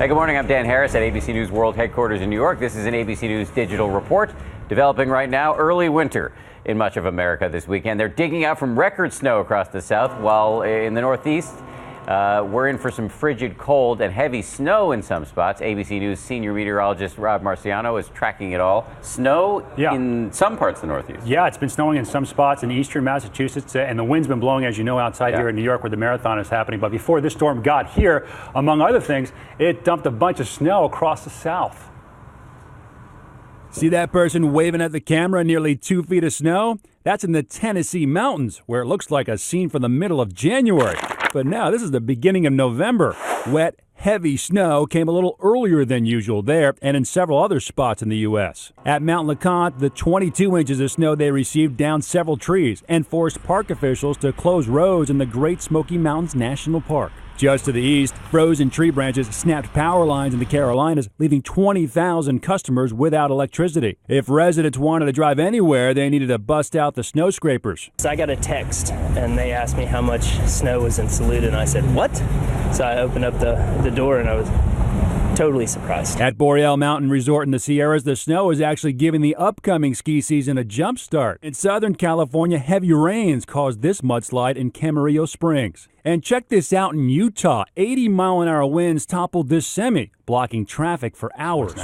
Hey, good morning. I'm Dan Harris at ABC News World Headquarters in New York. This is an ABC News digital report developing right now. Early winter in much of America this weekend. They're digging out from record snow across the south, while in the Northeast, we're in for some frigid cold and heavy snow in some spots. ABC News senior meteorologist Rob Marciano is tracking it all. Snow in some parts of the Northeast. Yeah, it's been snowing in some spots in eastern Massachusetts, and the wind's been blowing, as you know, outside here in New York where the marathon is happening. But before this storm got here, among other things, it dumped a bunch of snow across the south. See that person waving at the camera, nearly 2 feet of snow? That's in the Tennessee mountains, where it looks like a scene from the middle of January. But now this is the beginning of November. Wet, heavy snow came a little earlier than usual there and in several other spots in the U.S. At Mount LeConte, the 22 inches of snow they received downed several trees and forced park officials to close roads in the Great Smoky Mountains National Park. Just to the east, frozen tree branches snapped power lines in the Carolinas, leaving 20,000 customers without electricity. If residents wanted to drive anywhere, they needed to bust out the snow scrapers. So I got a text, and they asked me how much snow was in Saluda, and I said, "What?" So I opened up the door, and I was totally surprised. At Boreal Mountain Resort in the Sierras, the snow is actually giving the upcoming ski season a jump start. In Southern California, heavy rains caused this mudslide in Camarillo Springs. And check this out in Utah. 80-mile-an-hour winds toppled this semi, blocking traffic for hours.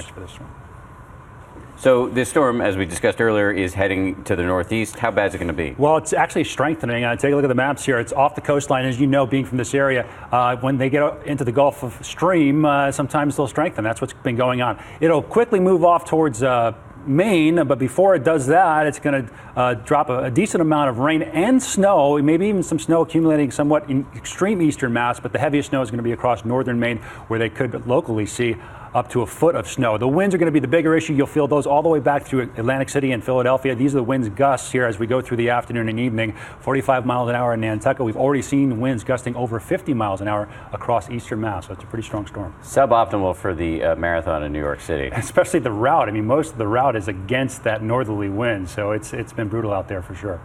So this storm, as we discussed earlier, is heading to the northeast. How bad is it going to be? Well, it's actually strengthening. Take a look at the maps here. It's off the coastline. As you know, being from this area, when they get into the Gulf Stream, sometimes they'll strengthen. That's what's been going on. It'll quickly move off towards Maine, but before it does that, it's going to drop a decent amount of rain and snow, maybe even some snow accumulating somewhat in extreme eastern Mass, but the heaviest snow is going to be across northern Maine, where they could locally see up to a foot of snow. The winds are going to be the bigger issue. You'll feel those all the way back through Atlantic City and Philadelphia. These are the winds gusts here as we go through the afternoon and evening. 45 miles an hour in Nantucket. We've already seen winds gusting over 50 miles an hour across eastern Mass, so it's a pretty strong storm. Suboptimal for the marathon in New York City. Especially the route. I mean, most of the route is against that northerly wind, so it's been brutal out there for sure.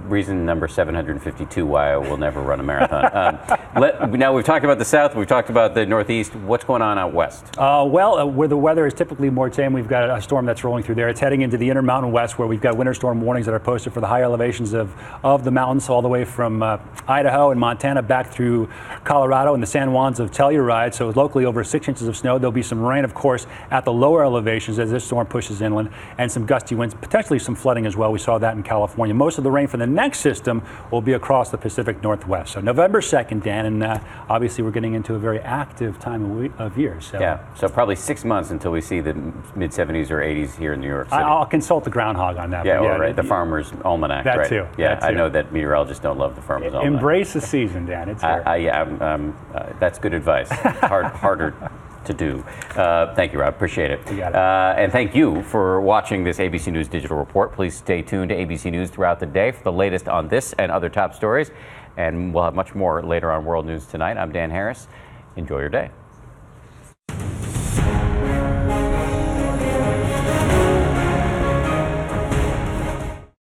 Reason number 752 why I will never run a marathon. Now, we've talked about the south, we've talked about the northeast. What's going on out west? Where the weather is typically more tame, we've got a storm that's rolling through there. It's heading into the Intermountain West, where we've got winter storm warnings that are posted for the higher elevations of the mountains, all the way from Idaho and Montana back through Colorado and the San Juans of Telluride. So locally over 6 inches of snow. There'll be some rain, of course, at the lower elevations as this storm pushes inland, and some gusty winds, potentially some flooding as well. We saw that in California. Most of the rain for the next system will be across the Pacific Northwest. So November 2nd, Dan, and obviously we're getting into a very active time of year. So probably 6 months until we see the mid-70s or 80s here in New York City. I'll consult the groundhog on that. The Farmer's Almanac. That right? too. Yeah, I know that meteorologists don't love the Farmer's Almanac. Embrace the season, Dan. It's here. That's good advice. Harder to do. Thank you, Rob. Appreciate it. You got it. And thank you for watching this ABC News Digital Report. Please stay tuned to ABC News throughout the day for the latest on this and other top stories. And we'll have much more later on World News Tonight. I'm Dan Harris. Enjoy your day.